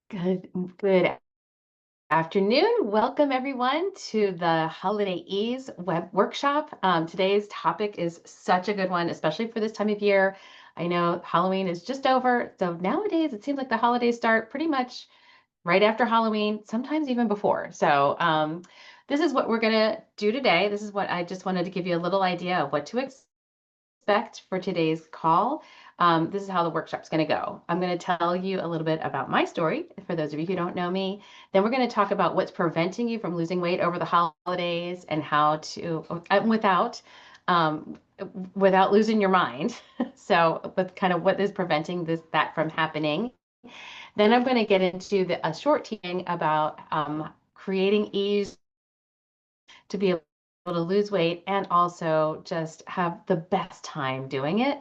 Good afternoon. Welcome everyone to the Holiday Ease web workshop. Today's topic is such a good one, especially for this time of year. I know Halloween is just over, so nowadays it seems like the holidays start pretty much right after Halloween, sometimes even before. So this is what we're gonna do today. This is what I just wanted to give you a little idea of what to expect for today's call. This is how the workshop's going to go. I'm going to tell you a little bit about my story for those of you who don't know me. Then we're going to talk about what's preventing you from losing weight over the holidays and how to um, without losing your mind. So, with kind of what is preventing that from happening. Then I'm going to get into a short teaching about creating ease to be able to lose weight and also just have the best time doing it.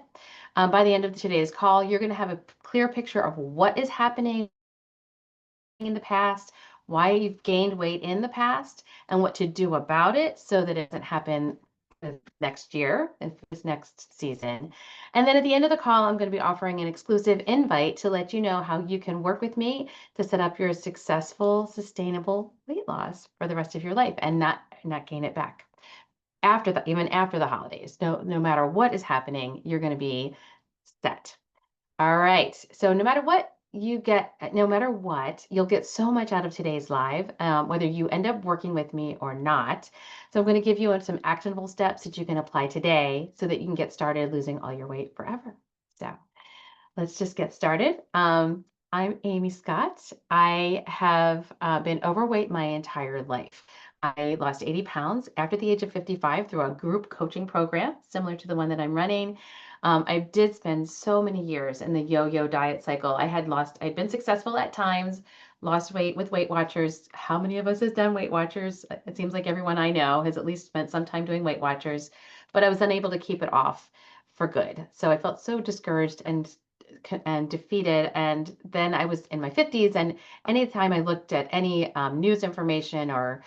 By the end of today's call, you're going to have a clear picture of what is happening in the past, why you've gained weight in the past, and what to do about it so that it doesn't happen next year, this next season. And then at the end of the call, I'm going to be offering an exclusive invite to let you know how you can work with me to set up your successful, sustainable weight loss for the rest of your life and not gain it back even after the holidays. No matter what is happening, you're going to be set. All right. So no matter what you get, no matter what, you'll get so much out of today's live, whether you end up working with me or not. So I'm going to give you some actionable steps that you can apply today so that you can get started losing all your weight forever. So let's just get started. I'm Amy Scott. I have been overweight my entire life. I lost 80 pounds after the age of 55 through a group coaching program similar to the one that I'm running. I did spend so many years in the yo-yo diet cycle. I'd been successful at times, lost weight with Weight Watchers. How many of us has done Weight Watchers? It seems like everyone I know has at least spent some time doing Weight Watchers, but I was unable to keep it off for good. So I felt so discouraged and defeated. And then I was in my 50s, and anytime I looked at any news information or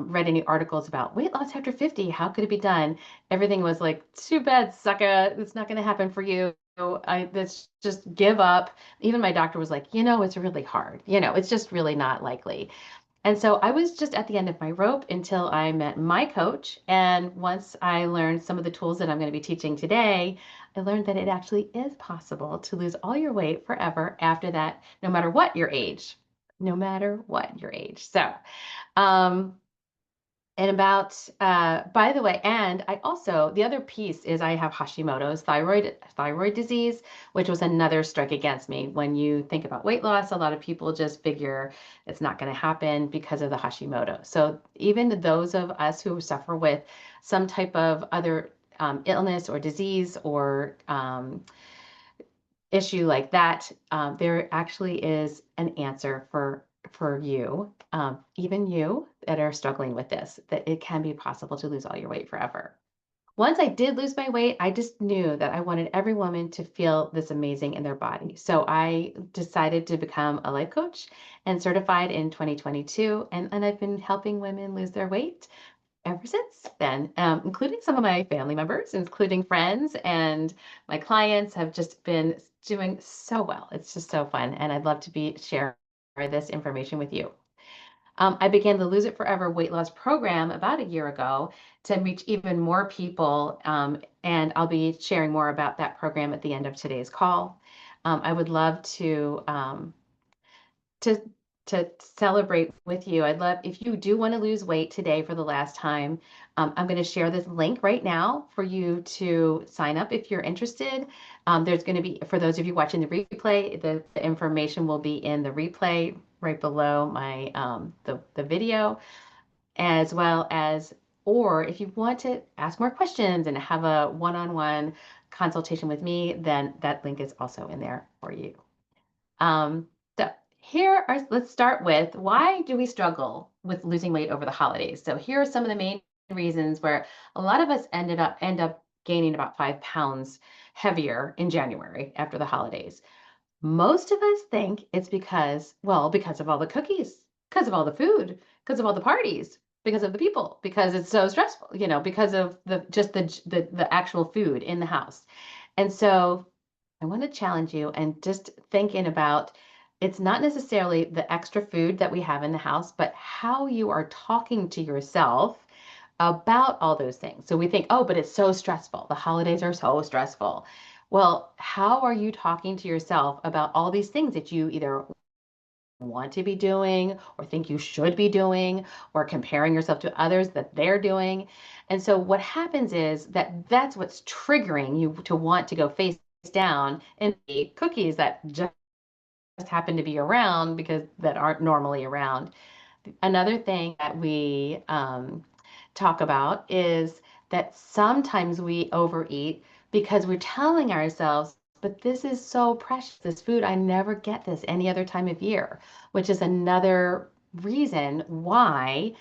read any articles about weight loss after 50, how could it be done? Everything was like, too bad, sucker. It's not going to happen for you. Let's just give up. Even my doctor was like, it's really hard. It's just really not likely. And so I was just at the end of my rope until I met my coach. And once I learned some of the tools that I'm going to be teaching today, I learned that it actually is possible to lose all your weight forever after that, no matter what your age, no matter what your age. Um, by the way, and I also, the other piece is I have Hashimoto's thyroid disease, which was another strike against me. When you think about weight loss, a lot of people just figure it's not going to happen because of the Hashimoto. So even those of us who suffer with some type of other illness or disease or issue like that, there actually is an answer for you, even you that are struggling with this, that it can be possible to lose all your weight forever. Once I did lose my weight, I just knew that I wanted every woman to feel this amazing in their body. So I decided to become a life coach and certified in 2022. And I've been helping women lose their weight ever since then, including some of my family members, including friends, and my clients have just been doing so well. It's just so fun, and I'd love to be share this information with you. I began the Lose It Forever weight loss program about a year ago to reach even more people, and I'll be sharing more about that program at the end of today's call. I would love to to celebrate with you. I'd love if you do want to lose weight today for the last time. I'm going to share this link right now for you to sign up if you're interested. There's going to be, for those of you watching the replay, the information will be in the replay right below my the video, as well as, or if you want to ask more questions and have a one-on-one consultation with me, then that link is also in there for you. So let's start with, why do we struggle with losing weight over the holidays? So here are some of the main reasons where a lot of us end up gaining about 5 pounds heavier in January after the holidays. Most of us think it's because of all the cookies, because of all the food, because of all the parties, because of the people, because it's so stressful, because of the actual food in the house. And so I want to challenge you and just thinking about, it's not necessarily the extra food that we have in the house, but how you are talking to yourself about all those things. So we think, oh, but it's so stressful. The holidays are so stressful. Well, how are you talking to yourself about all these things that you either want to be doing or think you should be doing or comparing yourself to others that they're doing? And so what happens is that that's what's triggering you to want to go face down and eat cookies that just happen to be around because that aren't normally around. Another thing that we talk about is that sometimes we overeat because we're telling ourselves, but this is so precious, this food, I never get this any other time of year, which is another reason why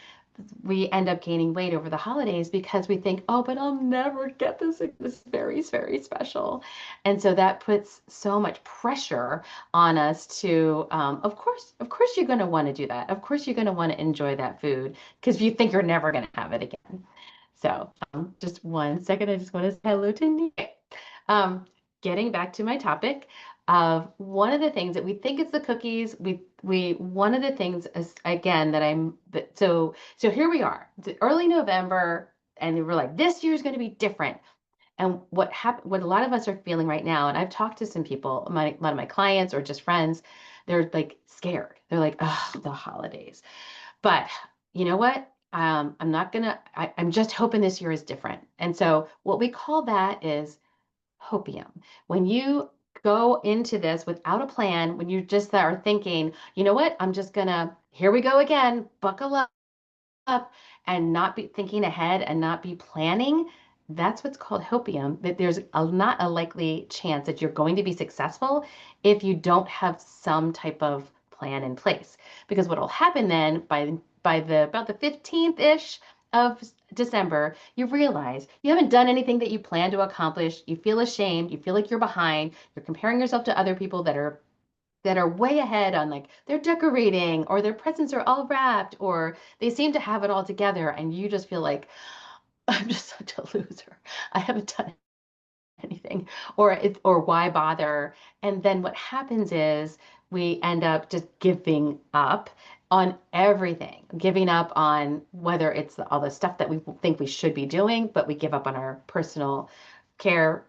we end up gaining weight over the holidays because we think, oh, but I'll never get this. This is very, very special. And so that puts so much pressure on us to, of course, you're going to want to do that. Of course, you're going to want to enjoy that food because you think you're never going to have it again. So just one second. I just want to say hello to Nick. Um, Getting back to my topic of one of the things that we think it's the cookies, we one of the things is again that so here we are. It's early November and we're like this year's going to be different. And what a lot of us are feeling right now, and I've talked to some people, a lot of my clients or just friends, they're like scared. They're like, oh, the holidays. But you know what? I'm just hoping this year is different. And so what we call that is hopium. When you go into this without a plan, when you just are thinking, you know what, I'm just gonna, here we go again, buckle up and not be thinking ahead and not be planning, that's what's called hopium. That there's not a likely chance that you're going to be successful if you don't have some type of plan in place. Because what will happen then by the about the 15th ish of December, you realize you haven't done anything that you plan to accomplish. You feel ashamed. You feel like you're behind. You're comparing yourself to other people that are way ahead on like they're decorating or their presents are all wrapped or they seem to have it all together and you just feel like I'm just such a loser. I haven't done anything or why bother? And then what happens is we end up just giving up on everything, giving up on whether it's all the stuff that we think we should be doing, but we give up on our personal care.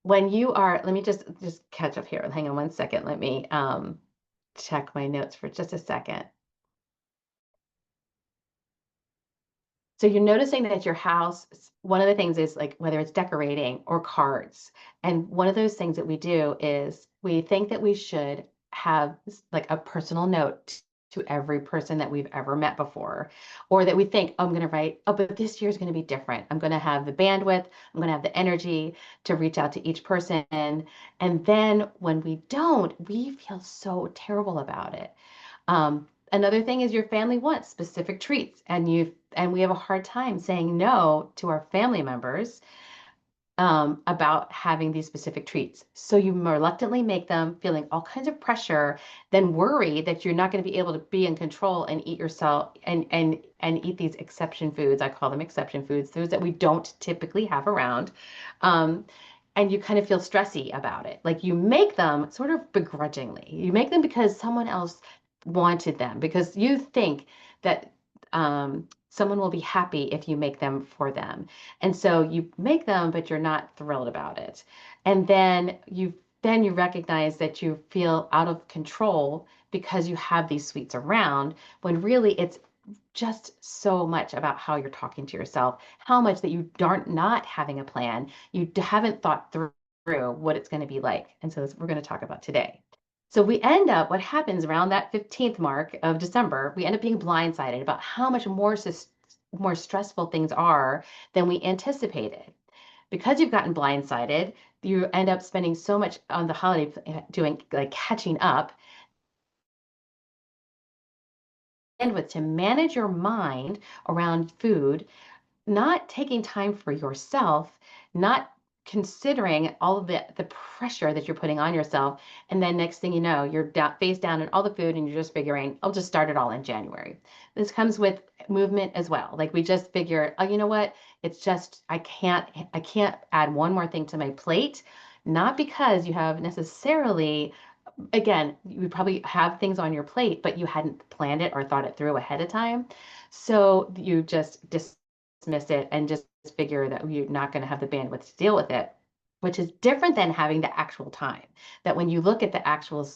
When you are, let me just catch up here. Hang on one second. Let me check my notes for just a second. So you're noticing that your house, one of the things is like whether it's decorating or cards. And one of those things that we do is we think that we should have like a personal note to every person that we've ever met before, or that we think, oh, I'm going to write, oh, but this year is going to be different. I'm going to have the bandwidth, I'm going to have the energy to reach out to each person. And then when we don't, we feel so terrible about it. Another thing is your family wants specific treats, and we have a hard time saying no to our family members about having these specific treats. So you reluctantly make them, feeling all kinds of pressure, then worry that you're not going to be able to be in control and eat yourself and eat these exception foods. I call them exception foods, those that we don't typically have around. Um, and you kind of feel stressy about it. Like you make them sort of begrudgingly. You make them because someone else wanted them, because you think that someone will be happy if you make them for them. And so you make them, but you're not thrilled about it. And then you recognize that you feel out of control because you have these sweets around when really it's just so much about how you're talking to yourself, how much that you aren't not having a plan. You haven't thought through what it's going to be like. And so we're going to talk about today. So we end up, what happens around that 15th mark of December, we end up being blindsided about how much more stressful things are than we anticipated. Because you've gotten blindsided, you end up spending so much on the holiday doing like catching up and with to manage your mind around food, not taking time for yourself, not considering all of the pressure that you're putting on yourself. And then next thing you know, you're face down in all the food and you're just figuring, I'll just start it all in January. This comes with movement as well. Like we just figure, oh, you know what? It's just, I can't add one more thing to my plate not because you have necessarily, again, you probably have things on your plate, but you hadn't planned it or thought it through ahead of time. So you just dismiss it and just figure that you're not going to have the bandwidth to deal with it, which is different than having the actual time. That when you look at the actual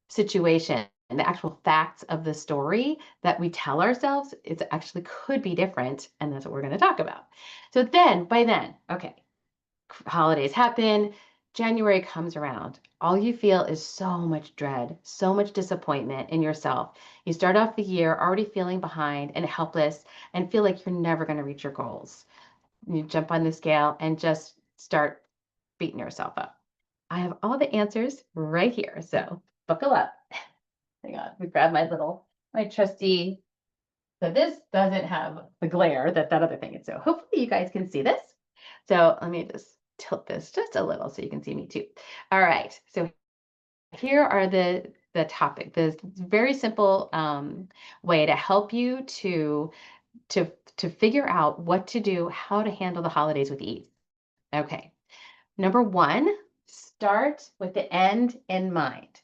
situation and the actual facts of the story that we tell ourselves, it actually could be different. And that's what we're going to talk about. So then, by then, okay, holidays happen, January comes around. All you feel is so much dread, so much disappointment in yourself. You start off the year already feeling behind and helpless and feel like you're never going to reach your goals. You jump on the scale and just start beating yourself up. I have all the answers right here. So buckle up. Hang on, we grab my trusty. So this doesn't have the glare that other thing is. So hopefully you guys can see this. So let me just tilt this just a little so you can see me too. All right. So here are the topic. The very simple way to help you to figure out what to do, how to handle the holidays with ease. Okay. Number one, start with the end in mind.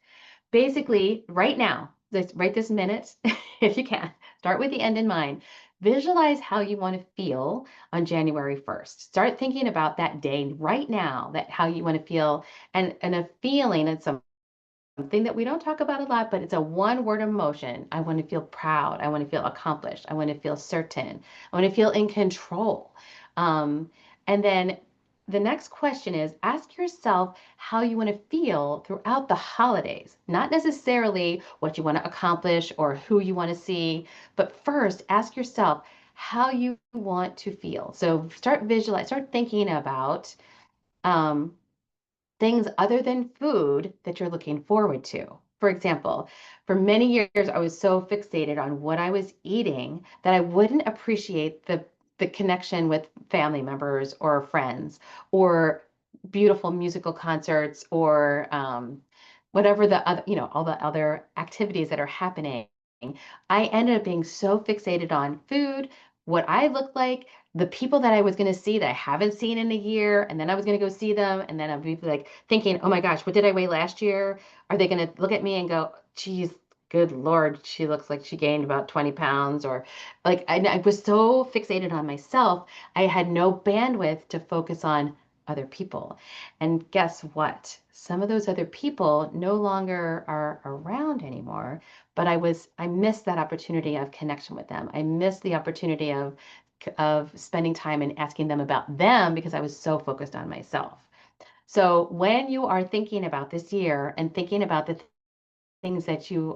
Basically, right now, right this minute, if you can, start with the end in mind. Visualize how you want to feel on January 1st. Start thinking about that day right now, that how you want to feel and a feeling and something that we don't talk about a lot, but it's a one word emotion. I want to feel proud. I want to feel accomplished. I want to feel certain. I want to feel in control. And then the next question is ask yourself how you want to feel throughout the holidays, not necessarily what you want to accomplish or who you want to see, but first ask yourself how you want to feel. So start thinking about um, things other than food that you're looking forward to. For example, for many years, I was so fixated on what I was eating that I wouldn't appreciate the connection with family members or friends or beautiful musical concerts or whatever the other, all the other activities that are happening. I ended up being so fixated on food, what I looked like, the people that I was going to see that I haven't seen in a year, and then I was going to go see them, and then I'd be like thinking, oh my gosh, what did I weigh last year? Are they going to look at me and go, geez, good Lord, she looks like she gained about 20 pounds, or like I was so fixated on myself, I had no bandwidth to focus on other people. And guess what? Some of those other people no longer are around anymore, but I missed that opportunity of connection with them. I missed the opportunity of spending time and asking them about them because I was so focused on myself. So when you are thinking about this year and thinking about the things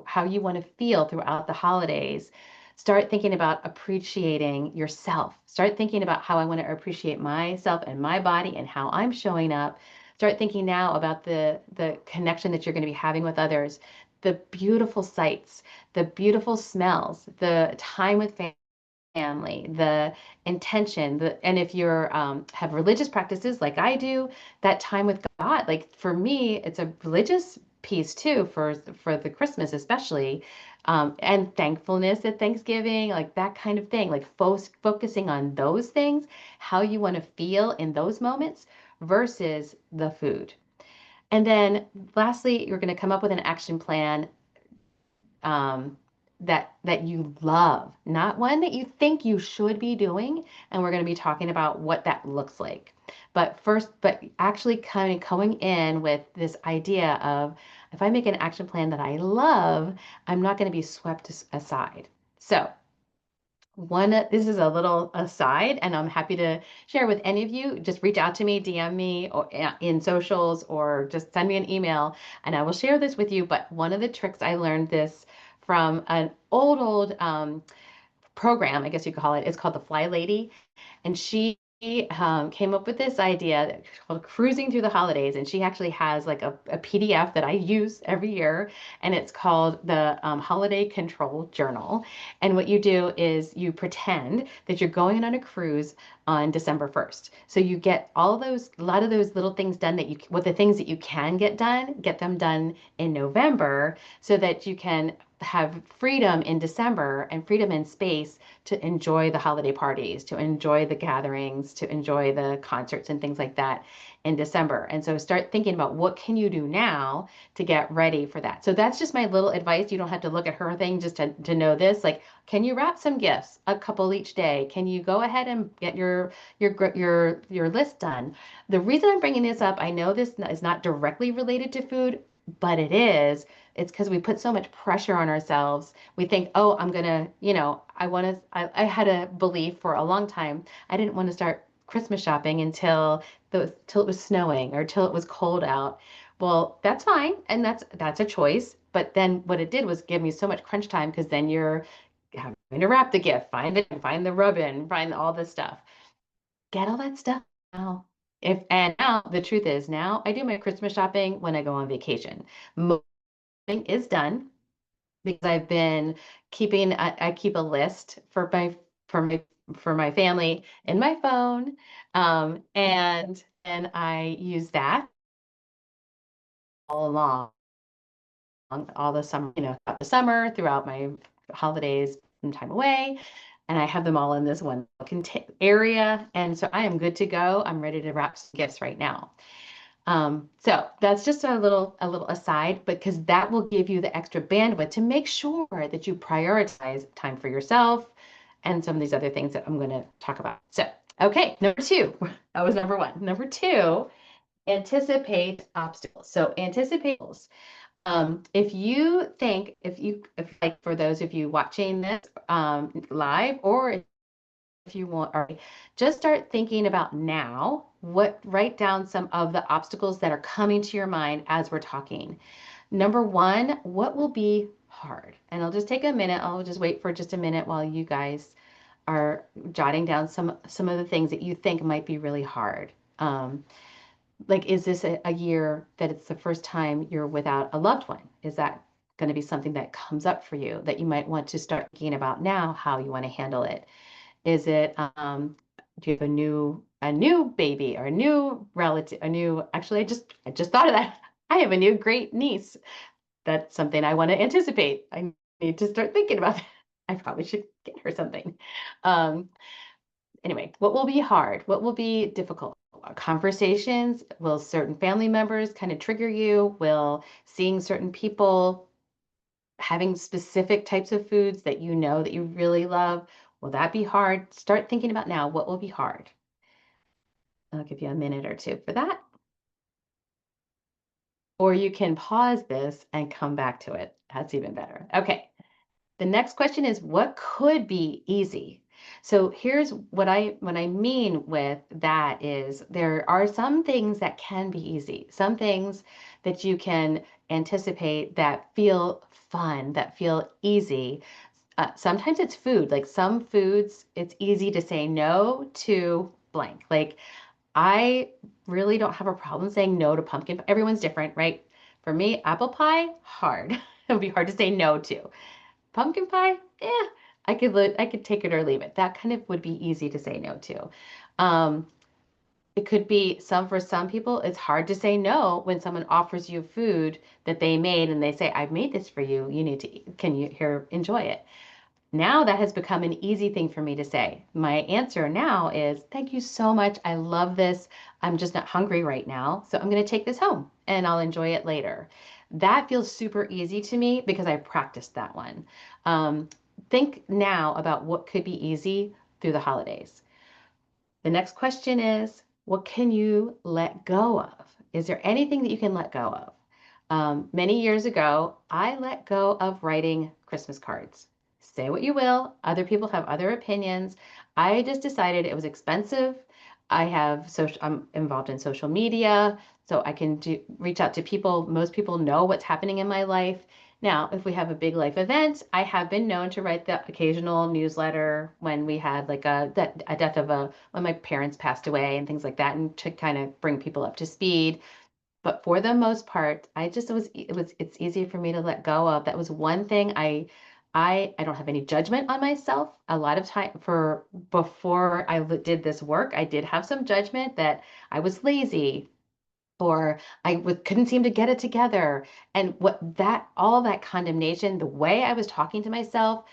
how you want to feel throughout the holidays, start thinking about appreciating yourself. Start thinking about how I want to appreciate myself and my body and how I'm showing up. Start thinking now about the connection that you're going to be having with others, the beautiful sights, the beautiful smells, the time with family, the intention, and if you're have religious practices like I do, that time with God. Like for me, it's a religious piece too for the Christmas especially, and thankfulness at Thanksgiving, like that kind of thing. Like focusing on those things, how you want to feel in those moments versus the food. And then lastly, you're going to come up with an action plan um, that you love, not one that you think you should be doing. And we're going to be talking about what that looks like. But actually kind of going in with this idea of if I make an action plan that I love, I'm not going to be swept aside. So this is a little aside, and I'm happy to share with any of you. Just reach out to me, DM me or in socials, or just send me an email, and I will share this with you. But one of the tricks I learned this from an old program, I guess you could call it. It's called the Fly Lady, and she came up with this idea called cruising through the holidays. And she actually has like a PDF that I use every year, and it's called the Holiday Control Journal. And what you do is you pretend that you're going on a cruise on December 1st. So you get a lot of those little things done the things that you can get them done in November so that you can have freedom in December and freedom in space to enjoy the holiday parties, to enjoy the gatherings, to enjoy the concerts and things like that in December. And so start thinking about what can you do now to get ready for that. So that's just my little advice. You don't have to look at her thing just to know this. Like, can you wrap some gifts, a couple each day? Can you go ahead and get your list done? The reason I'm bringing this up, I know this is not directly related to food, but it is. It's because we put so much pressure on ourselves. We think, oh, I'm gonna, I had a belief for a long time. I didn't want to start Christmas shopping till it was snowing or till it was cold out. Well, that's fine, and that's a choice. But then what it did was give me so much crunch time because then you're having to wrap the gift, find the rub-in, find all this stuff. Get all that stuff now. If and now the truth is now I do my Christmas shopping when I go on vacation. Most is done because I've been I keep a list for my for my family in my phone, and I use that all along all the summer, throughout the summer, throughout my holidays and time away. And I have them all in this one area. And so I am good to go. I'm ready to wrap some gifts right now. So that's just a little aside, because that will give you the extra bandwidth to make sure that you prioritize time for yourself and some of these other things that I'm going to talk about. So, okay, number two, that was number one. Number two, anticipate obstacles. So anticipate. If you think, if like for those of you watching this live, or if you want, or just start thinking about now, write down some of the obstacles that are coming to your mind as we're talking. Number one, what will be hard? And I'll just take a minute. I'll just wait for just a minute while you guys are jotting down some of the things that you think might be really hard. Like, is this a year that it's the first time you're without a loved one? Is that going to be something that comes up for you that you might want to start thinking about now, how you want to handle it? Is it, do you have a new baby or a new relative, actually, I just thought of that. I have a new great niece. That's something I want to anticipate. I need to start thinking about that. I probably should get her something. Um, anyway, what will be hard? What will be difficult? Conversations? Will certain family members kind of trigger you? Will seeing certain people having specific types of foods that you know that you really love, will that be hard? Start thinking about now what will be hard. I'll give you a minute or two for that. Or you can pause this and come back to it. That's even better. Okay. The next question is, what could be easy? So here's what I mean with that is there are some things that can be easy, some things that you can anticipate that feel fun, that feel easy. Sometimes it's food, like some foods, it's easy to say no to blank. Like, I really don't have a problem saying no to pumpkin. Everyone's different, right? For me, apple pie, hard. It would be hard to say no to. Pumpkin pie, I could take it or leave it. That kind of would be easy to say no to. Um, it could be for some people, it's hard to say no when someone offers you food that they made and they say, I've made this for you. You need to, can you here enjoy it? Now that has become an easy thing for me to say. My answer now is, thank you so much. I love this. I'm just not hungry right now. So I'm going to take this home and I'll enjoy it later. That feels super easy to me because I practiced that one. Think now about what could be easy through the holidays. The next question is, what can you let go of? Is there anything that you can let go of? Many years ago, I let go of writing Christmas cards. Say what you will, other people have other opinions. I just decided it was expensive. I'm involved in social media, so I can reach out to people. Most people know what's happening in my life. Now, if we have a big life event, I have been known to write the occasional newsletter when we had like a death of when my parents passed away and things like that, and to kind of bring people up to speed. But for the most part, it's easy for me to let go of. That was one thing I don't have any judgment on myself. A lot of time before I did this work, I did have some judgment that I was lazy, or couldn't seem to get it together. And all that condemnation, the way I was talking to myself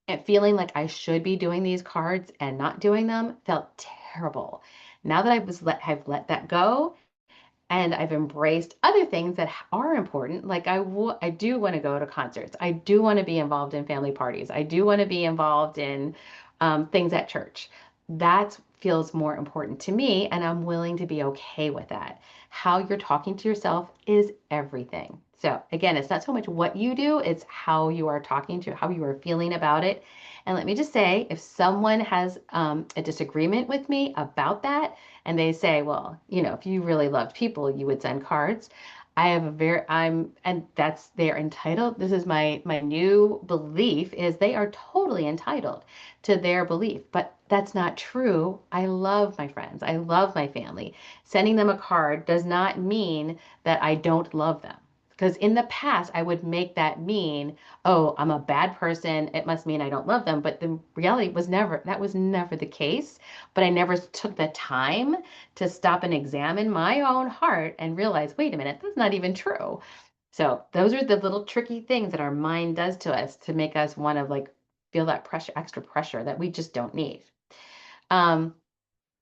and feeling like I should be doing these cards and not doing them felt terrible. Now that I've let that go, and I've embraced other things that are important. Like I do want to go to concerts. I do want to be involved in family parties. I do want to be involved in things at church. That feels more important to me, and I'm willing to be okay with that. How you're talking to yourself is everything. So again, it's not so much what you do, it's how you are talking to, how you are feeling about it. And let me just say, if someone has a disagreement with me about that, and they say, well, if you really loved people, you would send cards. And that's, they're entitled. This is my new belief is they are totally entitled to their belief, but that's not true. I love my friends. I love my family. Sending them a card does not mean that I don't love them. Because in the past, I would make that mean, oh, I'm a bad person. It must mean I don't love them. But the reality that was never the case. But I never took the time to stop and examine my own heart and realize, wait a minute, that's not even true. So those are the little tricky things that our mind does to us to make us want to like feel that pressure, extra pressure that we just don't need. Um,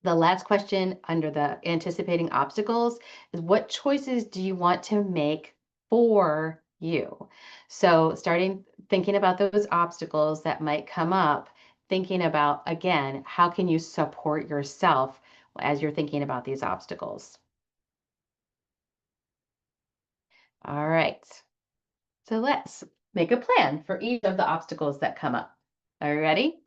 the last question under the anticipating obstacles is, what choices do you want to make for you? So starting thinking about those obstacles that might come up, thinking about, again, how can you support yourself as you're thinking about these obstacles? All right. So let's make a plan for each of the obstacles that come up. Are you ready?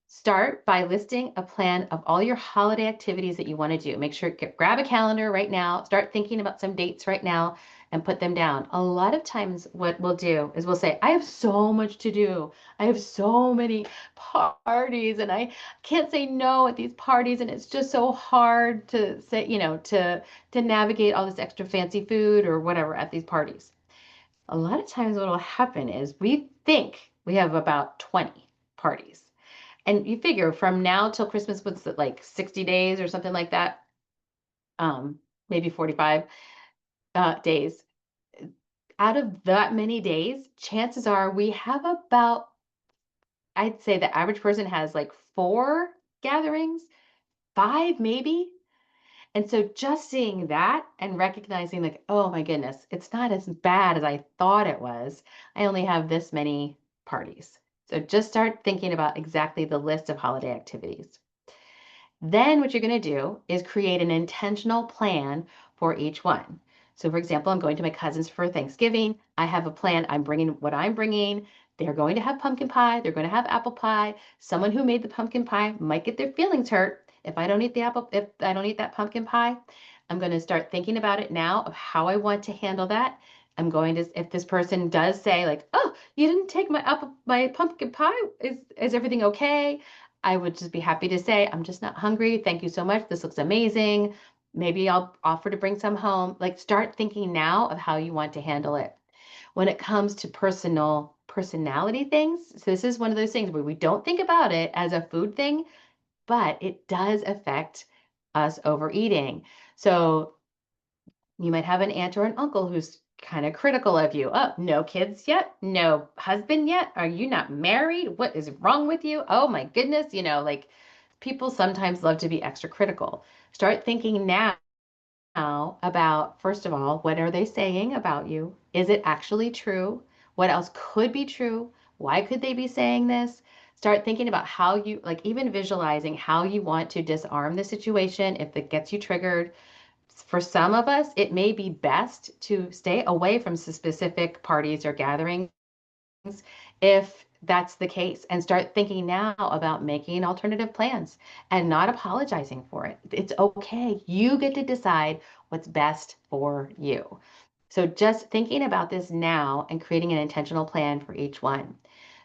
Start by listing a plan of all your holiday activities that you want to do. Make sure, grab a calendar right now, start thinking about some dates right now and put them down. A lot of times what we'll do is we'll say, I have so much to do. I have so many parties and I can't say no at these parties. And it's just so hard to say, to navigate all this extra fancy food or whatever at these parties. A lot of times what will happen is we think we have about 20 parties. And you figure from now till Christmas, what's it, like 60 days or something like that? Maybe 45 days. Out of that many days, chances are we have about, I'd say the average person has like 4 gatherings, 5 maybe. And so just seeing that and recognizing like, oh my goodness, it's not as bad as I thought it was. I only have this many parties. So just start thinking about exactly the list of holiday activities. Then what you're going to do is create an intentional plan for each one. So for example, I'm going to my cousin's for Thanksgiving. I have a plan. I'm bringing what I'm bringing. They're going to have pumpkin pie. They're going to have apple pie. Someone who made the pumpkin pie might get their feelings hurt if I don't eat if I don't eat that pumpkin pie. I'm going to start thinking about it now of how I want to handle that. I'm going to, if this person does say like, oh, you didn't take my pumpkin pie. Is everything okay? I would just be happy to say, I'm just not hungry. Thank you so much. This looks amazing. Maybe I'll offer to bring some home. Like start thinking now of how you want to handle it. When it comes to personality things, so this is one of those things where we don't think about it as a food thing, but it does affect us overeating. So you might have an aunt or an uncle who's kind of critical of you. Oh, no kids yet? No husband yet? Are you not married? What is wrong with you? Oh my goodness. Like people sometimes love to be extra critical. Start thinking now about, first of all, what are they saying about you? Is it actually true? What else could be true? Why could they be saying this? Start thinking about how you, like, even visualizing how you want to disarm the situation if it gets you triggered. For some of us, it may be best to stay away from specific parties or gatherings if that's the case, and start thinking now about making alternative plans and not apologizing for it. It's okay. You get to decide what's best for you. So just thinking about this now and creating an intentional plan for each one.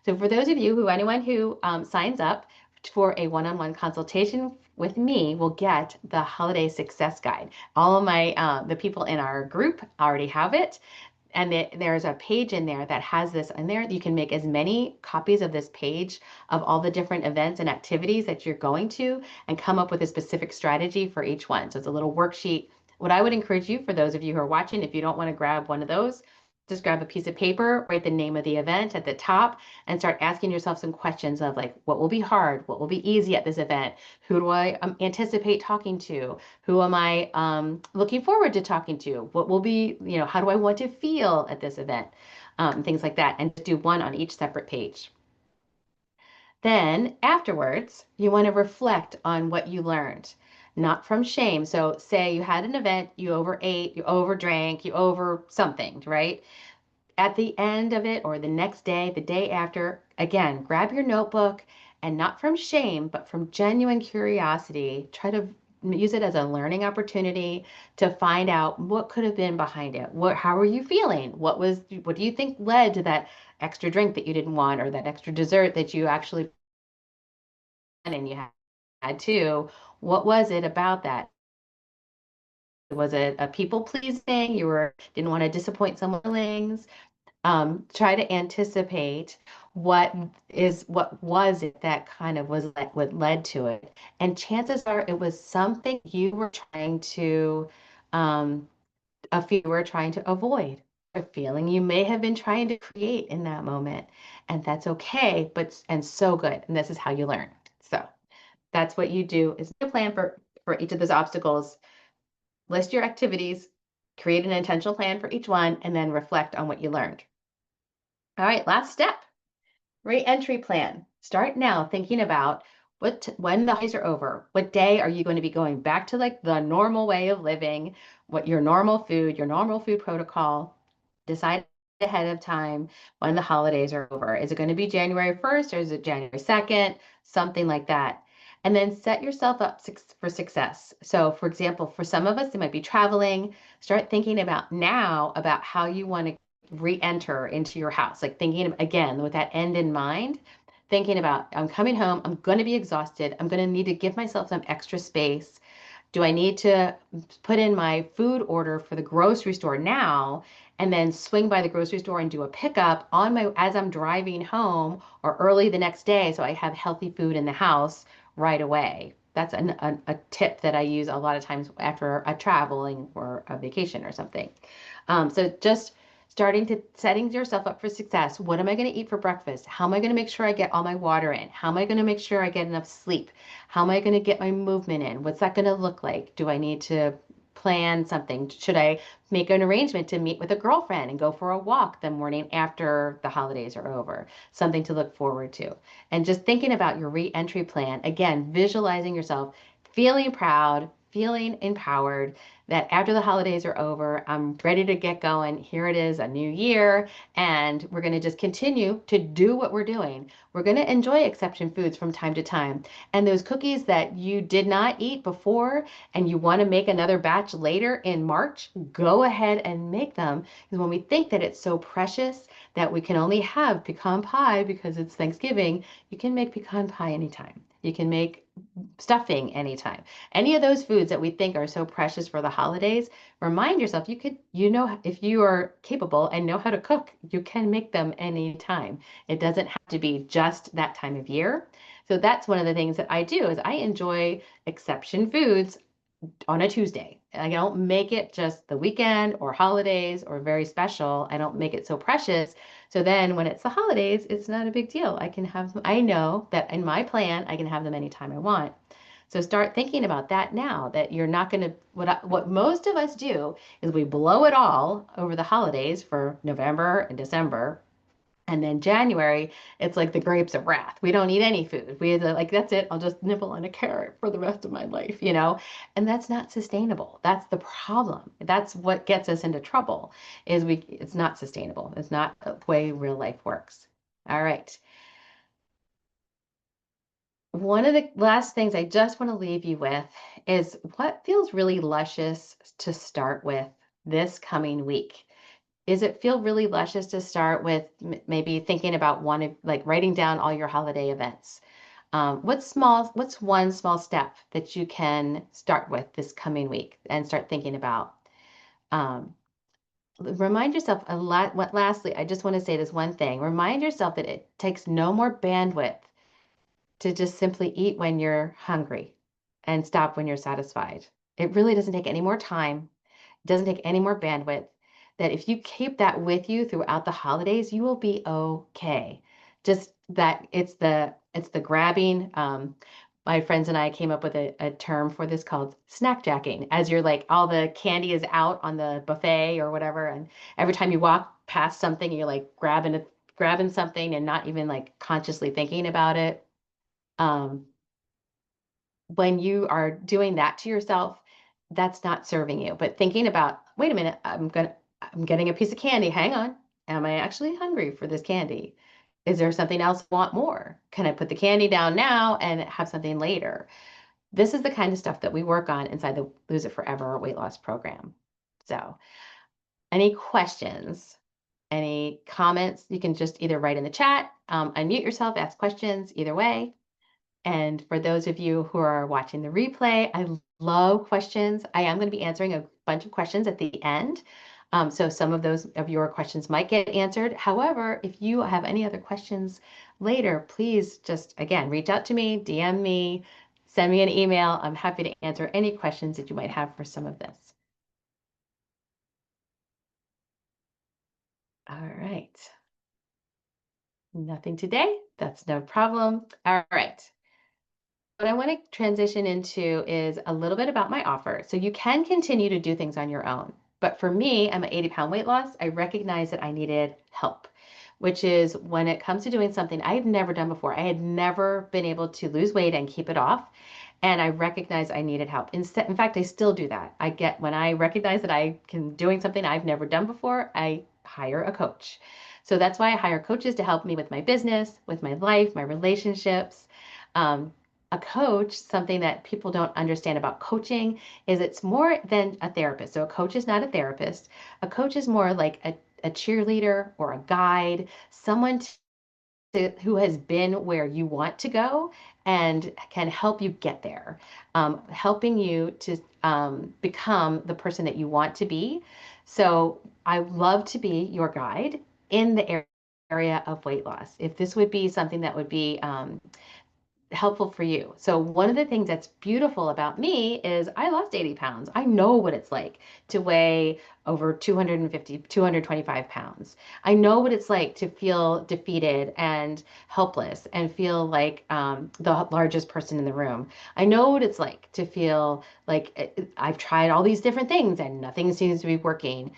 So for those of you anyone who signs up for a one-on-one consultation with me will get the holiday success guide. All of the people in our group already have it. And there's a page in there that has this in there. You can make as many copies of this page of all the different events and activities that you're going to and come up with a specific strategy for each one. So it's a little worksheet What I would encourage you, for those of you who are watching, if you don't want to grab one of those, just grab a piece of paper, write the name of the event at the top, and start asking yourself some questions of like, what will be hard? What will be easy at this event? Who do I anticipate talking to? Who am I looking forward to talking to? What will be, how do I want to feel at this event? Things like that, and do one on each separate page. Then afterwards, you want to reflect on what you learned, not from shame. So say you had an event, you overate, you overdrank, you over something, right? At the end of it or the next day, the day after, again, grab your notebook and not from shame, but from genuine curiosity, try to use it as a learning opportunity to find out what could have been behind it. How were you feeling? What do you think led to that extra drink that you didn't want or that extra dessert that you actually and you had to? What was it about that? Was it a people pleasing? Didn't want to disappoint someone's feelings? Try to anticipate what was it that kind of was like what led to it. And chances are it was something you were trying to a fear you were trying to avoid, a feeling you may have been trying to create in that moment. And that's okay, and so good. And this is how you learn. So that's what you do is make a plan for each of those obstacles, list your activities, create an intentional plan for each one, and then reflect on what you learned. All right, last step, re-entry plan. Start now thinking about when the holidays are over, what day are you going to be going back to like the normal way of living, what your normal food protocol. Decide ahead of time when the holidays are over. Is it going to be January 1st or is it January 2nd? Something like that. And then set yourself up for success. So, for example, for some of us, it might be traveling. Start thinking about now about how you want to re-enter into your house, like thinking again with that end in mind, thinking about I'm coming home, I'm going to be exhausted, I'm going to need to give myself some extra space. Do I need to put in my food order for the grocery store now and then swing by the grocery store and do a pickup as I'm driving home or early the next day so I have healthy food in the house right away? That's a tip that I use a lot of times after a traveling or a vacation or something. So just setting yourself up for success. What am I going to eat for breakfast? How am I going to make sure I get all my water in? How am I going to make sure I get enough sleep? How am I going to get my movement in? What's that going to look like? Do I need to plan something? Should I make an arrangement to meet with a girlfriend and go for a walk the morning after the holidays are over? Something to look forward to. And just thinking about your re-entry plan, again, visualizing yourself feeling proud, feeling empowered, that after the holidays are over, I'm ready to get going. Here it is, a new year, and we're going to just continue to do what we're doing. We're going to enjoy exception foods from time to time. And those cookies that you did not eat before and you want to make another batch later in March, go ahead and make them. Because when we think that it's so precious that we can only have pecan pie because it's Thanksgiving, you can make pecan pie anytime. You can make stuffing anytime. Any of those foods that we think are so precious for the holidays, remind yourself if you are capable and know how to cook, you can make them anytime. It doesn't have to be just that time of year. So that's one of the things that I do is I enjoy exception foods on a Tuesday. I don't make it just the weekend or holidays or very special. I don't make it so precious. So then when it's the holidays, it's not a big deal. I know that in my plan, I can have them anytime I want. So start thinking about that now, that you're not going to, what most of us do is we blow it all over the holidays for November and December. And then January, it's like the grapes of wrath. We don't eat any food. Like, that's it. I'll just nibble on a carrot for the rest of my life. And that's not sustainable. That's the problem. That's what gets us into trouble it's not sustainable. It's not the way real life works. All right. One of the last things I just want to leave you with is what feels really luscious to start with this coming week. Does it feel really luscious to start with maybe thinking about like writing down all your holiday events? What's one small step that you can start with this coming week and start thinking about? Remind yourself a lot. Lastly, I just want to say this one thing. Remind yourself that it takes no more bandwidth to just simply eat when you're hungry and stop when you're satisfied. It really doesn't take any more time. It doesn't take any more bandwidth. That if you keep that with you throughout the holidays, you will be okay. Just that it's the grabbing. My friends and I came up with a term for this called snack jacking. As you're like all the candy is out on the buffet or whatever, and every time you walk past something, you're like grabbing something and not even like consciously thinking about it. Um, when you are doing that to yourself, that's not serving you. But thinking about, wait a minute, I'm getting a piece of candy. Hang on. Am I actually hungry for this candy? Is there something else I want more? Can I put the candy down now and have something later? This is the kind of stuff that we work on inside the Lose It Forever weight loss program. So, any questions? Any comments? You can just either write in the chat, unmute yourself, ask questions, either way. And for those of you who are watching the replay, I love questions. I am going to be answering a bunch of questions at the end. So some of those of your questions might get answered. However, if you have any other questions later, please just, again, reach out to me, DM me, send me an email. I'm happy to answer any questions that you might have for some of this. All right. Nothing today. That's no problem. All right. What I want to transition into is a little bit about my offer. So you can continue to do things on your own. But for me, I'm an 80-pound weight loss. I recognize that I needed help, which is when it comes to doing something I had never done before. I had never been able to lose weight and keep it off. And I recognized I needed help. In fact, I still do that. When I recognize that I can doing something I've never done before, I hire a coach. So that's why I hire coaches to help me with my business, with my life, my relationships. Um, a coach, something that people don't understand about coaching is it's more than a therapist. So a coach is not a therapist. A coach is more like a cheerleader or a guide, someone who has been where you want to go and can help you get there, helping you to become the person that you want to be. So I love to be your guide in the area of weight loss. If this would be something that would be helpful for you. So one of the things that's beautiful about me is I lost 80 pounds. I know what it's like to weigh over 250, 225 pounds. I know what it's like to feel defeated and helpless and feel like the largest person in the room. I know what it's like to feel like I've tried all these different things and nothing seems to be working.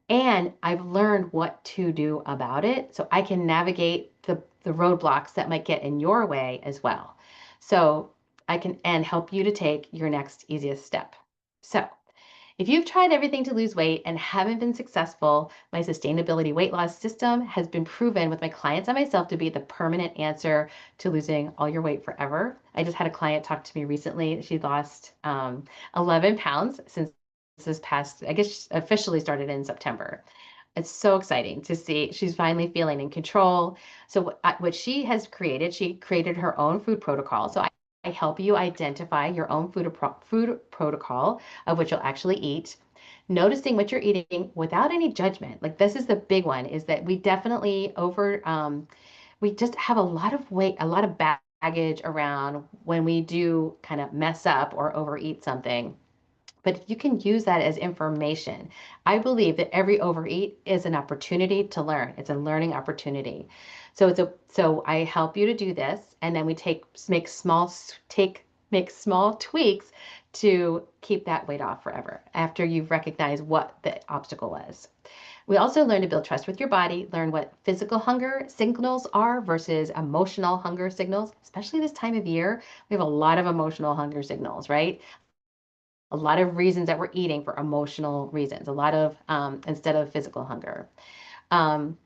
And I've learned what to do about it so I can navigate the roadblocks that might get in your way as well. So I can and help you to take your next easiest step. So if you've tried everything to lose weight and haven't been successful, my sustainability weight loss system has been proven with my clients and myself to be the permanent answer to losing all your weight forever. I just had a client talk to me recently. She lost 11 pounds since this past, I guess officially started in September. It's so exciting to see she's finally feeling in control. So what she created her own food protocol. So I help you identify your own food protocol of what you'll actually eat, noticing what you're eating without any judgment. Like this is the big one, is that we definitely we just have a lot of weight, a lot of baggage around when we do kind of mess up or overeat something. But if you can use that as information, I believe that every overeat is an opportunity to learn. It's a learning opportunity. So I help you to do this, and then we make small tweaks to keep that weight off forever after you've recognized what the obstacle was. We also learn to build trust with your body, learn what physical hunger signals are versus emotional hunger signals. Especially this time of year, we have a lot of emotional hunger signals, right? A lot of reasons that we're eating for emotional reasons, a lot of instead of physical hunger. Um,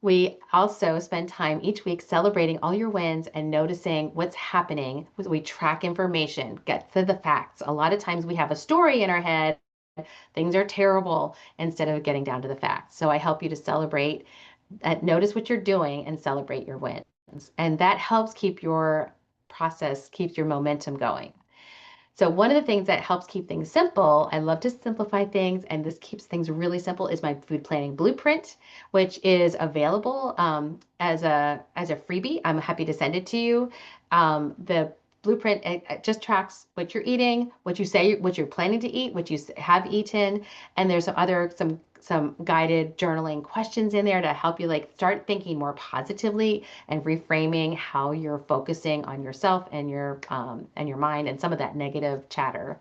we also spend time each week celebrating all your wins and noticing what's happening. We track information, get to the facts. A lot of times we have a story in our head, things are terrible, instead of getting down to the facts. So I help you to celebrate, notice what you're doing and celebrate your wins. And that helps keeps your momentum going. So one of the things that helps keep things simple, I love to simplify things, and this keeps things really simple, is my food planning blueprint, which is available as a freebie. I'm happy to send it to you. The blueprint, it just tracks what you're eating, what you say, what you're planning to eat, what you have eaten, and there's some guided journaling questions in there to help you like start thinking more positively and reframing how you're focusing on yourself and your mind and some of that negative chatter.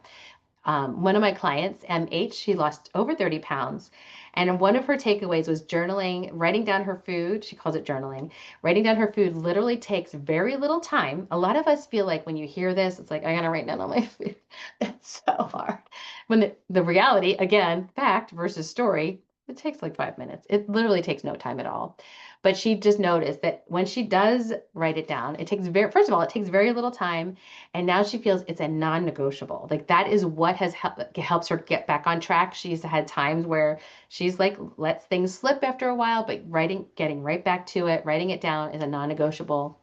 One of my clients, MH, she lost over 30 pounds. And one of her takeaways was journaling, writing down her food. She calls it journaling. Writing down her food literally takes very little time. A lot of us feel like when you hear this, it's like, I gotta write down all my food. It's so hard. When the reality, again, fact versus story, it takes like 5 minutes. It literally takes no time at all. But she just noticed that when she does write it down, first of all, it takes very little time. And now she feels it's a non-negotiable. Like that is what helps her get back on track. She's had times where she's like lets things slip after a while, but getting right back to it, writing it down is a non-negotiable.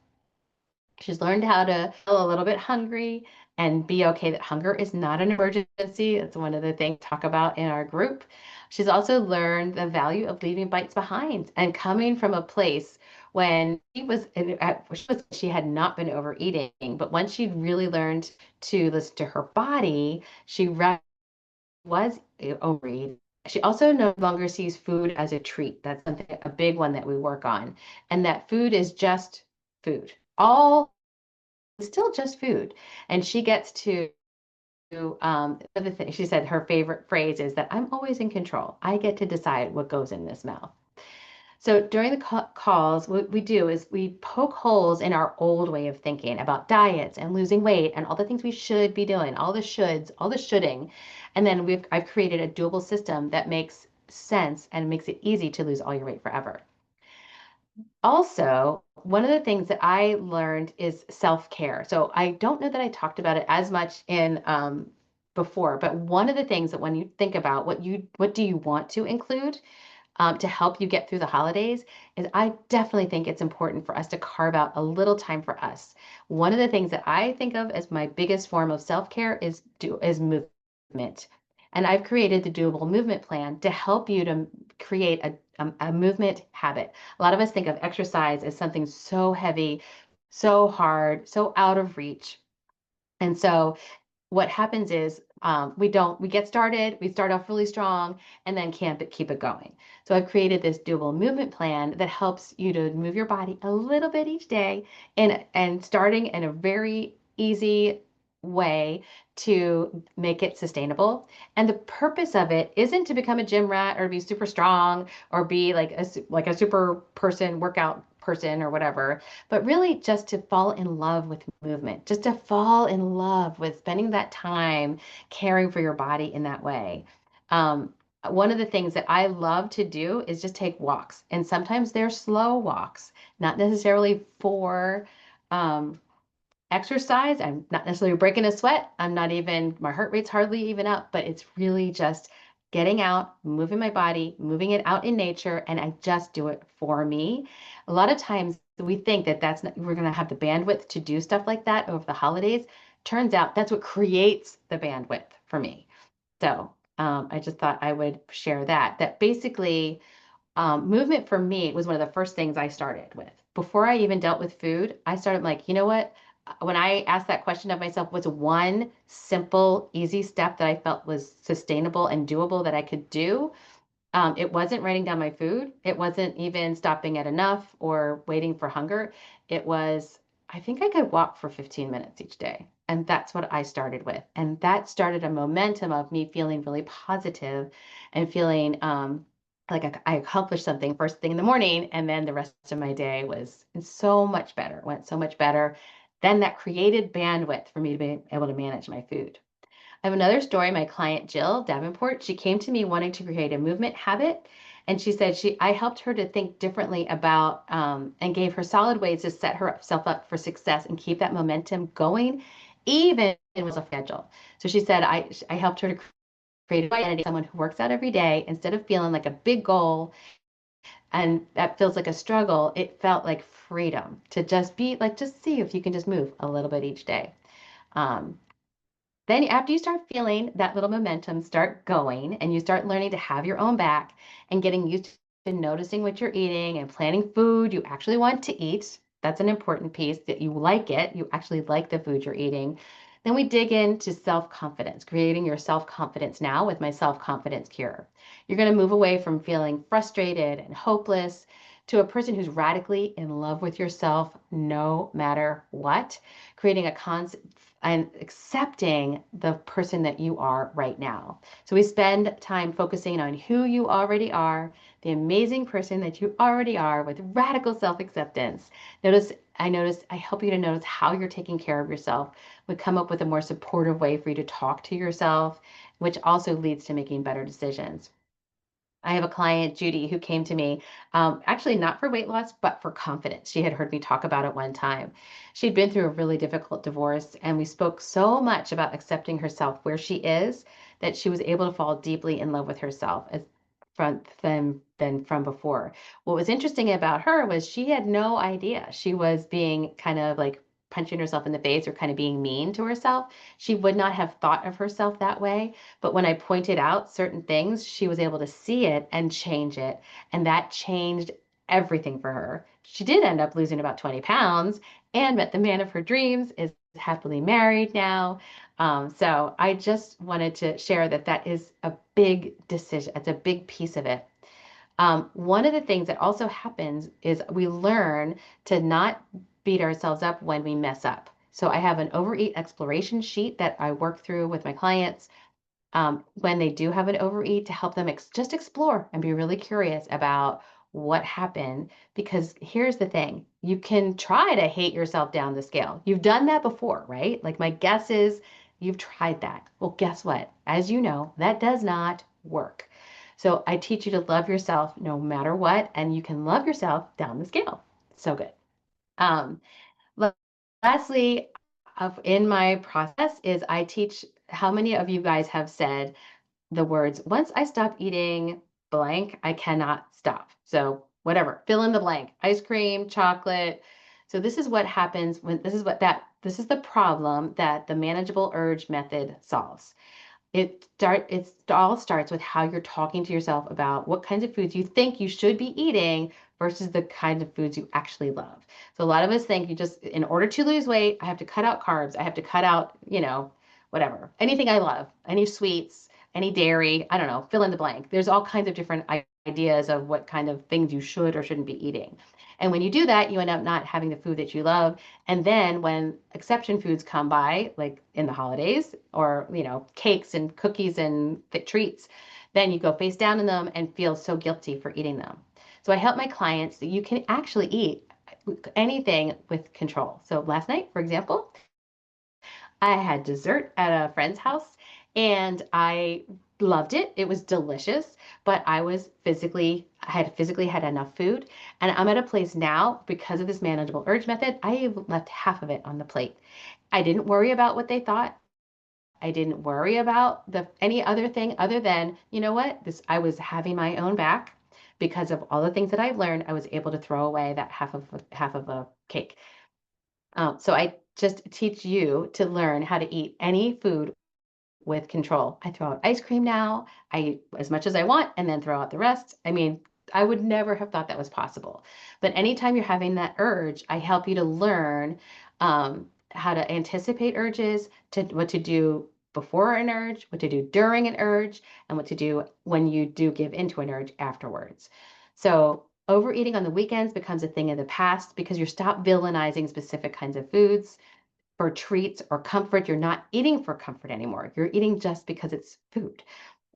She's learned how to feel a little bit hungry and be okay that hunger is not an emergency. It's one of the things we talk about in our group. She's also learned the value of leaving bites behind and coming from a place when she had not been overeating, but once she really learned to listen to her body, she was overeating. She also no longer sees food as a treat. That's a big one that we work on, and that food is just food. All still just food. And she gets to the thing. She said her favorite phrase is that I'm always in control. I get to decide what goes in this mouth. So during the calls, what we do is we poke holes in our old way of thinking about diets and losing weight and all the things we should be doing, all the shoulds, all the shoulding. And then I've created a doable system that makes sense and makes it easy to lose all your weight forever. Also, one of the things that I learned is self-care. So I don't know that I talked about it as much in before, but one of the things that when you think about what do you want to include to help you get through the holidays is I definitely think it's important for us to carve out a little time for us. One of the things that I think of as my biggest form of self-care is movement. And I've created the doable movement plan to help you to create a movement habit. A lot of us think of exercise as something so heavy, so hard, so out of reach. And so what happens is we get started, we start off really strong and then can't keep it going. So I've created this doable movement plan that helps you to move your body a little bit each day and starting in a very easy way to make it sustainable. And the purpose of it isn't to become a gym rat or be super strong or be like a super person, workout person or whatever, but really just to fall in love with movement, just to fall in love with spending that time caring for your body in that way. One of the things that I love to do is just take walks, and sometimes they're slow walks, not necessarily for um, exercise. I'm not necessarily breaking a sweat. My heart rate's hardly even up, but it's really just getting out, moving my body, moving it out in nature, and I just do it for me. A lot of times we think that we're going to have the bandwidth to do stuff like that over the holidays. Turns out that's what creates the bandwidth for me. So I just thought I would share that basically movement for me was one of the first things I started with. Before I even dealt with food, I started like, you know what? When I asked that question of myself, what's one simple, easy step that I felt was sustainable and doable that I could do? It wasn't writing down my food. It wasn't even stopping at enough or waiting for hunger. It was, I think I could walk for 15 minutes each day. And that's what I started with. And that started a momentum of me feeling really positive and feeling like I accomplished something first thing in the morning. And then the rest of my day was so much better, went so much better. Then that created bandwidth for me to be able to manage my food. I have another story. My client, Jill Davenport, she came to me wanting to create a movement habit. And she said I helped her to think differently about and gave her solid ways to set herself up for success and keep that momentum going, even with a schedule. So she said, I helped her to create an identity, someone who works out every day instead of feeling like a big goal and that feels like a struggle. It felt like freedom to just be like, just see if you can just move a little bit each day. Um, then after you start feeling that little momentum start going and you start learning to have your own back and getting used to noticing what you're eating and planning food you actually want to eat, That's an important piece that you like it. You actually like the food you're eating. Then we dig into self confidence, creating your self confidence now with my self confidence cure. You're going to move away from feeling frustrated and hopeless to a person who's radically in love with yourself no matter what, creating a concept and accepting the person that you are right now. So we spend time focusing on who you already are, the amazing person that you already are with radical self-acceptance. Notice, I help you to notice how you're taking care of yourself. We come up with a more supportive way for you to talk to yourself, which also leads to making better decisions. I have a client, Judy, who came to me, actually not for weight loss, but for confidence. She had heard me talk about it one time. She'd been through a really difficult divorce, and we spoke so much about accepting herself where she is that she was able to fall deeply in love with herself as than from before. What was interesting about her was she had no idea she was being kind of like punching herself in the face or kind of being mean to herself. She would not have thought of herself that way, but when I pointed out certain things, she was able to see it and change it. And that changed everything for her. She did end up losing about 20 pounds and met the man of her dreams, is happily married now. So I just wanted to share that that is a big decision. It's a big piece of it. One of the things that also happens is we learn to not beat ourselves up when we mess up. So I have an overeat exploration sheet that I work through with my clients when they do have an overeat to help them just explore and be really curious about what happened. Because here's the thing, you can try to hate yourself down the scale. You've done that before, right? Like my guess is you've tried that. Well, guess what? As you know, that does not work. So I teach you to love yourself no matter what, and you can love yourself down the scale. So good. Um, Lastly, in my process is I teach how many of you guys have said, the words, once I stop eating blank, I cannot stop. So whatever, fill in the blank, ice cream, chocolate. So this is what happens when this is the problem that the manageable urge method solves. It all starts with how you're talking to yourself about what kinds of foods you think you should be eating versus the kind of foods you actually love. So a lot of us think you just, in order to lose weight, I have to cut out carbs. I have to cut out, whatever, anything I love, any sweets, any dairy, I don't know, fill in the blank. There's all kinds of different ideas of what kind of things you should or shouldn't be eating. And when you do that, you end up not having the food that you love. And then when exception foods come by, like in the holidays or, cakes and cookies and treats, then you go face down in them and feel so guilty for eating them. So I help my clients that you can actually eat anything with control. So last night, for example, I had dessert at a friend's house and I loved it. It was delicious, but I had physically had enough food. And I'm at a place now because of this manageable urge method, I have left half of it on the plate. I didn't worry about what they thought. I didn't worry about any other thing other than, you know what? I was having my own back because of all the things that I've learned. I was able to throw away that half of a cake. So I just teach you to learn how to eat any food with control. I throw out ice cream now. I eat as much as I want and then throw out the rest. I mean, I would never have thought that was possible. But anytime you're having that urge, I help you to learn how to anticipate urges, to what to do before an urge, what to do during an urge, and what to do when you do give into an urge afterwards. So overeating on the weekends becomes a thing of the past because you stop villainizing specific kinds of foods for treats or comfort. You're not eating for comfort anymore. You're eating just because it's food.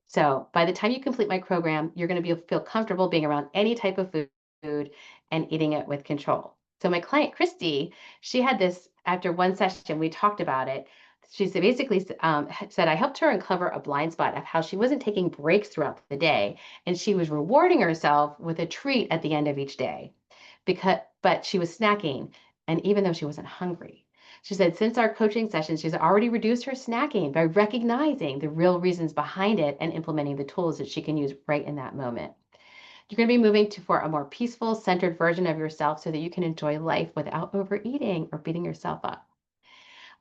So by the time you complete my program, you're going to feel comfortable being around any type of food and eating it with control. So my client, Christy, she had this after one session, we talked about it. She basically said, I helped her uncover a blind spot of how she wasn't taking breaks throughout the day. And she was rewarding herself with a treat at the end of each day but she was snacking. And even though she wasn't hungry, she said, since our coaching session, she's already reduced her snacking by recognizing the real reasons behind it and implementing the tools that she can use right in that moment. You're going to be moving for a more peaceful, centered version of yourself so that you can enjoy life without overeating or beating yourself up.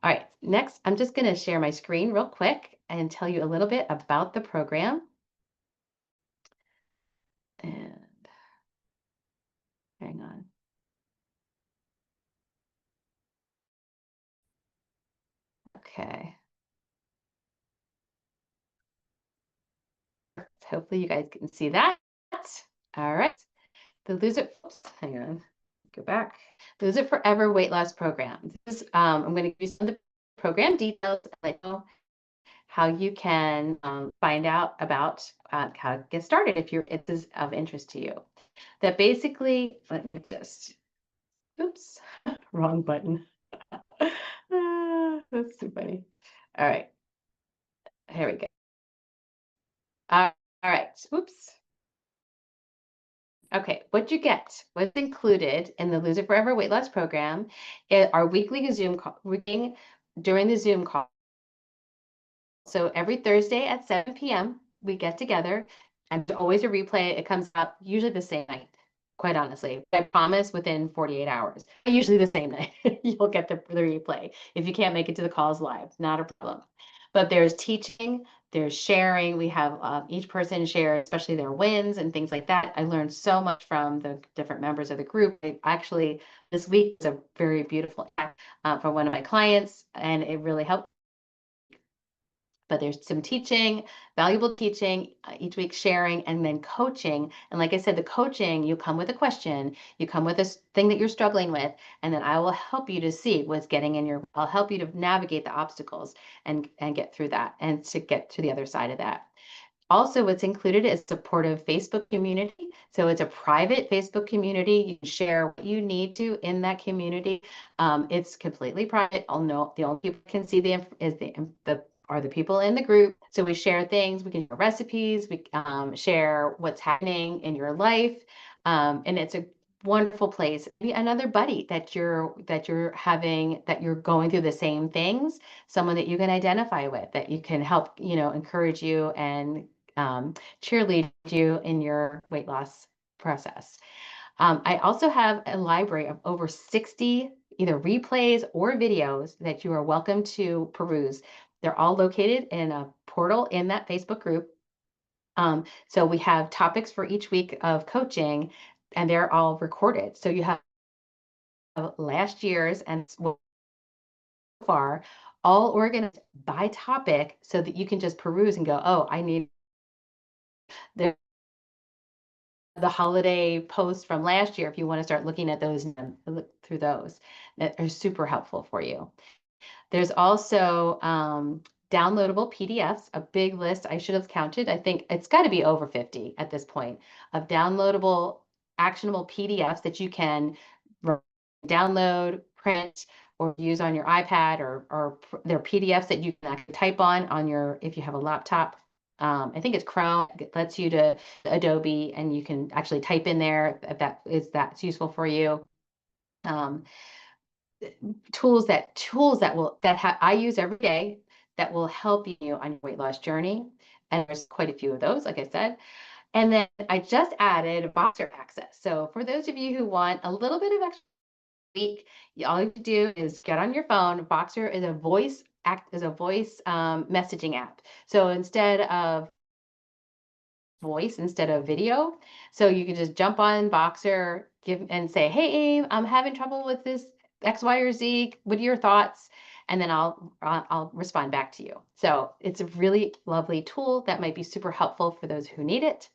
All right, next, I'm just going to share my screen real quick and tell you a little bit about the program. And hang on. Okay. Hopefully you guys can see that. All right. The Lose It, oops, hang on, go back. Lose It Forever weight loss program. This is, I'm going to give you some of the program details and let you know how you can find out about how to get started if this is of interest to you. That basically, let me just, oops, wrong button. That's too funny. All right, here we go. All right, oops. Okay, what you get, what's included in the Lose It Forever weight loss program, our weekly Zoom call, during the Zoom call. So every Thursday at 7 p.m., we get together, and there's always a replay. It comes out usually the same night, quite honestly. I promise within 48 hours. Usually the same night, you'll get the replay. If you can't make it to the calls live, not a problem. But there's teaching, there's sharing. We have each person share, especially their wins and things like that. I learned so much from the different members of the group. Actually, this week was a very beautiful act from one of my clients, and it really helped. But there's some teaching, valuable teaching, each week sharing, and then coaching. And like I said, the coaching, you come with a question, you come with this thing that you're struggling with, and then I will help you to see what's getting in your, I'll help you to navigate the obstacles and get through that and to get to the other side of that. Also, what's included is supportive Facebook community. So it's a private Facebook community. You can share what you need to in that community. It's completely private. I'll know the only people who can see are the people in the group. So we share things. We can share recipes. We share what's happening in your life, and it's a wonderful place. Another buddy that you're going through the same things, someone that you can identify with, that you can help, encourage you and cheerlead you in your weight loss process. I also have a library of over 60 either replays or videos that you are welcome to peruse. They're all located in a portal in that Facebook group. So we have topics for each week of coaching, and they're all recorded. So you have last year's and so far all organized by topic so that you can just peruse and go, oh, I need the holiday post from last year if you want to start looking at those and look through those that are super helpful for you. There's also downloadable PDFs, a big list. I should have counted. I think it's got to be over 50 at this point of downloadable, actionable PDFs that you can download, print, or use on your iPad, or they're PDFs that you can actually type on your, if you have a laptop. I think it's Chrome. It lets you to Adobe, and you can actually type in there if that's useful for you. Tools that I use every day that will help you on your weight loss journey. And there's quite a few of those, like I said. And then I just added Boxer access. So for those of you who want a little bit of extra week, all you have to do is get on your phone. Boxer is a voice messaging app. So instead of video. So you can just jump on Boxer, and say, hey, Aim, I'm having trouble with this X, Y, or Z. What are your thoughts? And then I'll respond back to you. So it's a really lovely tool that might be super helpful for those who need it.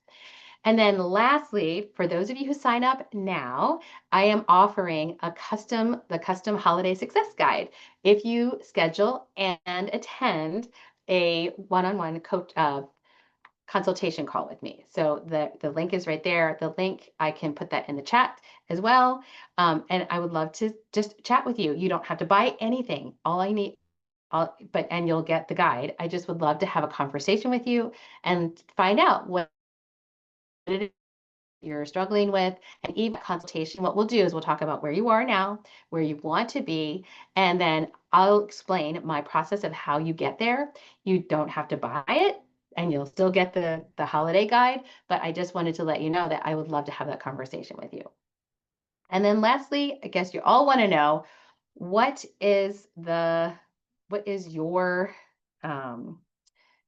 And then lastly, for those of you who sign up now, I am offering the custom holiday success guide. If you schedule and attend a one-on-one coach consultation call with me. So the link is right there. The link, I can put that in the chat as well. And I would love to just chat with you. You don't have to buy anything. All I need, and you'll get the guide. I just would love to have a conversation with you and find out what it is you're struggling with. And even consultation, what we'll do is we'll talk about where you are now, where you want to be, and then I'll explain my process of how you get there. You don't have to buy it, and you'll still get the holiday guide, but I just wanted to let you know that I would love to have that conversation with you. And then lastly, I guess you all want to know, what is your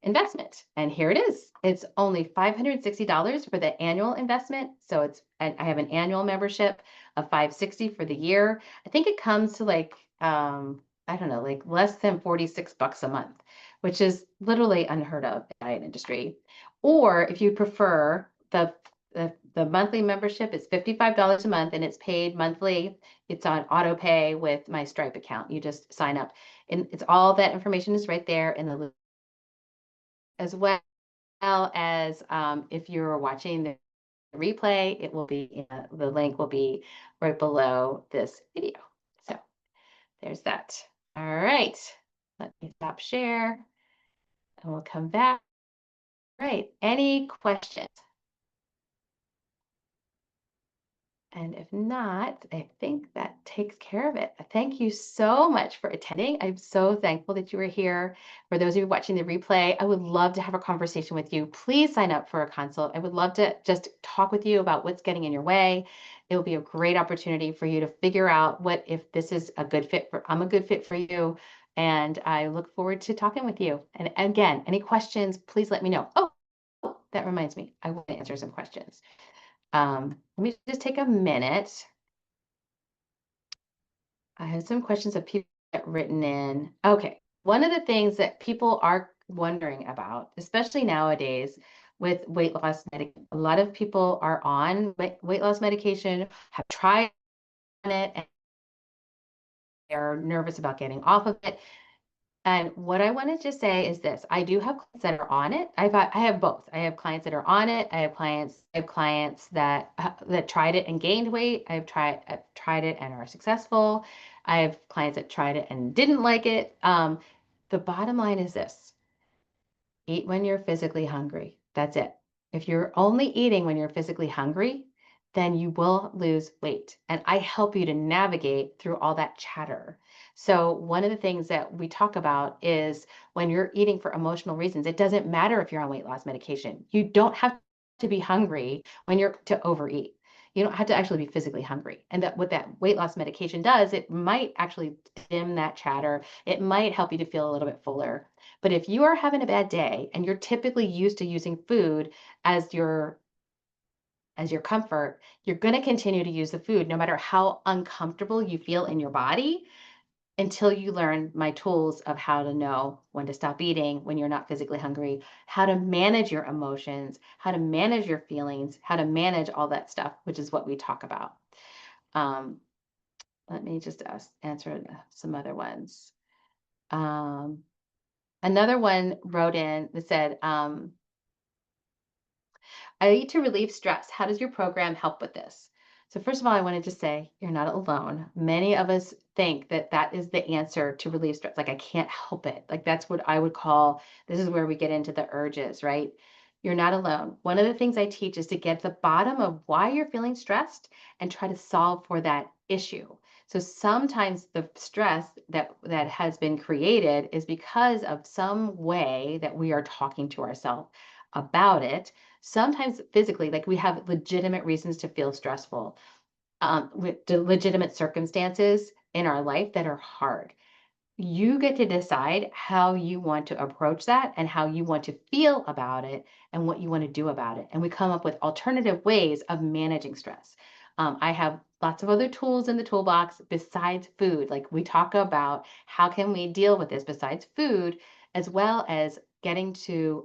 investment? And here it is. It's only $560 for the annual investment. So I have an annual membership of $560 for the year. I think it comes to like I don't know, like less than $46 a month, which is literally unheard of in the diet industry. Or if you prefer the monthly membership, it's $55 a month and it's paid monthly. It's on auto pay with my Stripe account. You just sign up and it's all that information is right there in the loop, as well as if you're watching the replay, it will be the link will be right below this video. So there's that. All right, let me stop share and we'll come back. All right, any questions? And if not, I think that takes care of it. Thank you so much for attending. I'm so thankful that you were here. For those of you watching the replay, I would love to have a conversation with you. Please sign up for a consult. I would love to just talk with you about what's getting in your way. It will be a great opportunity for you to figure out what if this is a good fit for, I'm a good fit for you. And I look forward to talking with you. And again, any questions, please let me know. Oh, that reminds me, I will answer some questions. Let me just take a minute. I have some questions that people get written in. Okay. One of the things that people are wondering about, especially nowadays with weight loss medication, a lot of people are on weight loss medication, have tried it, and they're nervous about getting off of it. And what I wanted to say is this: I do have clients that are on it. I have both. I have clients that are on it. I have clients that that tried it and gained weight. I've tried it and are successful. I have clients that tried it and didn't like it. The bottom line is this: eat when you're physically hungry. That's it. If you're only eating when you're physically hungry, then you will lose weight. And I help you to navigate through all that chatter. So, one of the things that we talk about is when you're eating for emotional reasons, it doesn't matter if you're on weight loss medication. You don't have to be hungry when you're to overeat. You don't have to actually be physically hungry. And that what that weight loss medication does, it might actually dim that chatter. It might help you to feel a little bit fuller. But if you are having a bad day and you're typically used to using food as your comfort, you're going to continue to use the food no matter how uncomfortable you feel in your body until you learn my tools of how to know when to stop eating when you're not physically hungry, how to manage your emotions, how to manage your feelings, how to manage all that stuff, which is what we talk about. Um, Let me just answer some other ones. Another one wrote in that said, I need to relieve stress. How does your program help with this? So first of all, I wanted to say you're not alone. Many of us think that that is the answer to relieve stress. Like I can't help it. Like that's what I would call, this is where we get into the urges, right? You're not alone. One of the things I teach is to get to the bottom of why you're feeling stressed and try to solve for that issue. So sometimes the stress that has been created is because of some way that we are talking to ourselves about it. Sometimes physically, like we have legitimate reasons to feel stressful, with legitimate circumstances in our life that are hard. You get to decide how you want to approach that and how you want to feel about it and what you want to do about it. And we come up with alternative ways of managing stress. I have lots of other tools in the toolbox besides food. Like we talk about how can we deal with this besides food, as well as getting to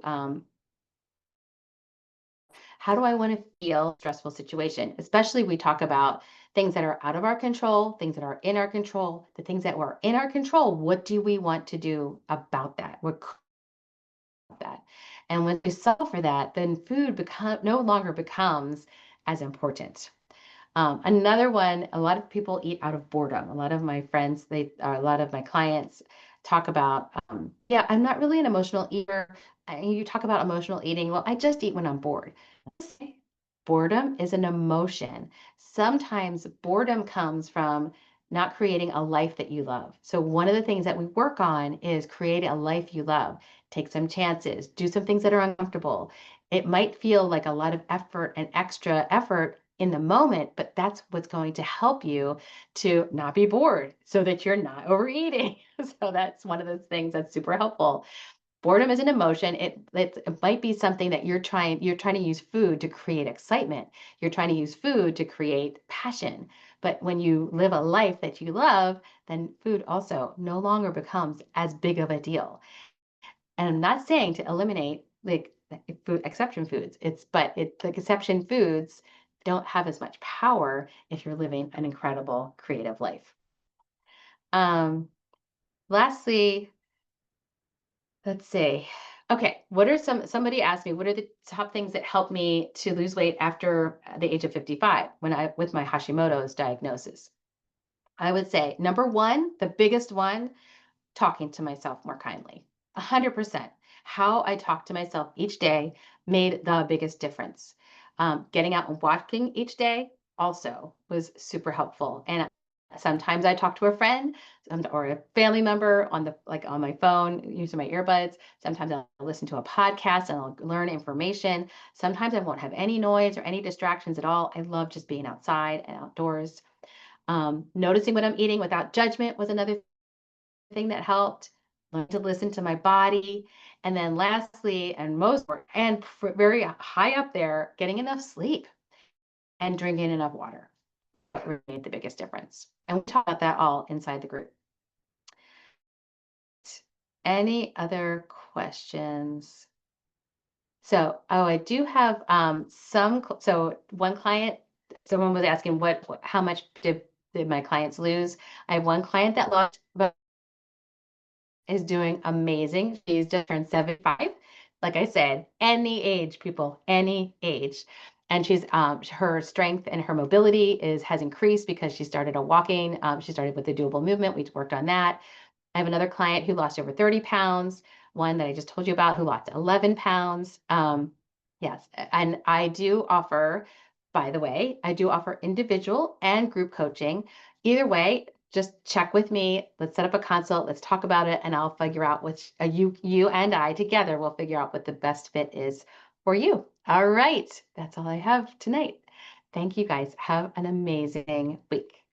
how do I want to feel stressful situation? Especially we talk about things that are out of our control, things that are in our control, the things that were in our control. What do we want to do about that? What that? And when we solve for that, then food no longer becomes as important. Another one, a lot of people eat out of boredom. A lot of my friends, a lot of my clients talk about, yeah, I'm not really an emotional eater. You talk about emotional eating. Well, I just eat when I'm bored. Boredom is an emotion. Sometimes boredom comes from not creating a life that you love. So one of the things that we work on is create a life you love. Take some chances, do some things that are uncomfortable. It might feel like a lot of effort and extra effort in the moment, but that's what's going to help you to not be bored so that you're not overeating. So that's one of those things that's super helpful. Boredom is an emotion. It might be something that you're trying to use food to create excitement. You're trying to use food to create passion. But when you live a life that you love, then food also no longer becomes as big of a deal. And I'm not saying to eliminate like food exception foods. The exception foods don't have as much power if you're living an incredible creative life. Um, Lastly, let's see. Okay, somebody asked me, what are the top things that helped me to lose weight after the age of 55 with my Hashimoto's diagnosis? I would say number one, the biggest one, talking to myself more kindly. 100%. How I talk to myself each day made the biggest difference. Getting out and walking each day also was super helpful. And sometimes I talk to a friend or a family member on my phone using my earbuds. Sometimes I'll listen to a podcast and I'll learn information. Sometimes I won't have any noise or any distractions at all. I love just being outside and outdoors. Noticing what I'm eating without judgment was another thing that helped. Learn to listen to my body. And then lastly, and very high up there, getting enough sleep and drinking enough water made the biggest difference. And we talk about that all inside the group. Any other questions? I do have one client, someone was asking how much did my clients lose? I have one client that lost about is doing amazing. She's just turned 75. Like I said, any age, people, any age. And her strength and her mobility has increased because she started walking. She started with the doable movement. We worked on that. I have another client who lost over 30 pounds, one that I just told you about who lost 11 pounds. Yes, and by the way, I do offer individual and group coaching. Either way, just check with me. Let's set up a consult. Let's talk about it, and I'll figure out which you and I together will figure out what the best fit is for you. All right, that's all I have tonight. Thank you guys. Have an amazing week.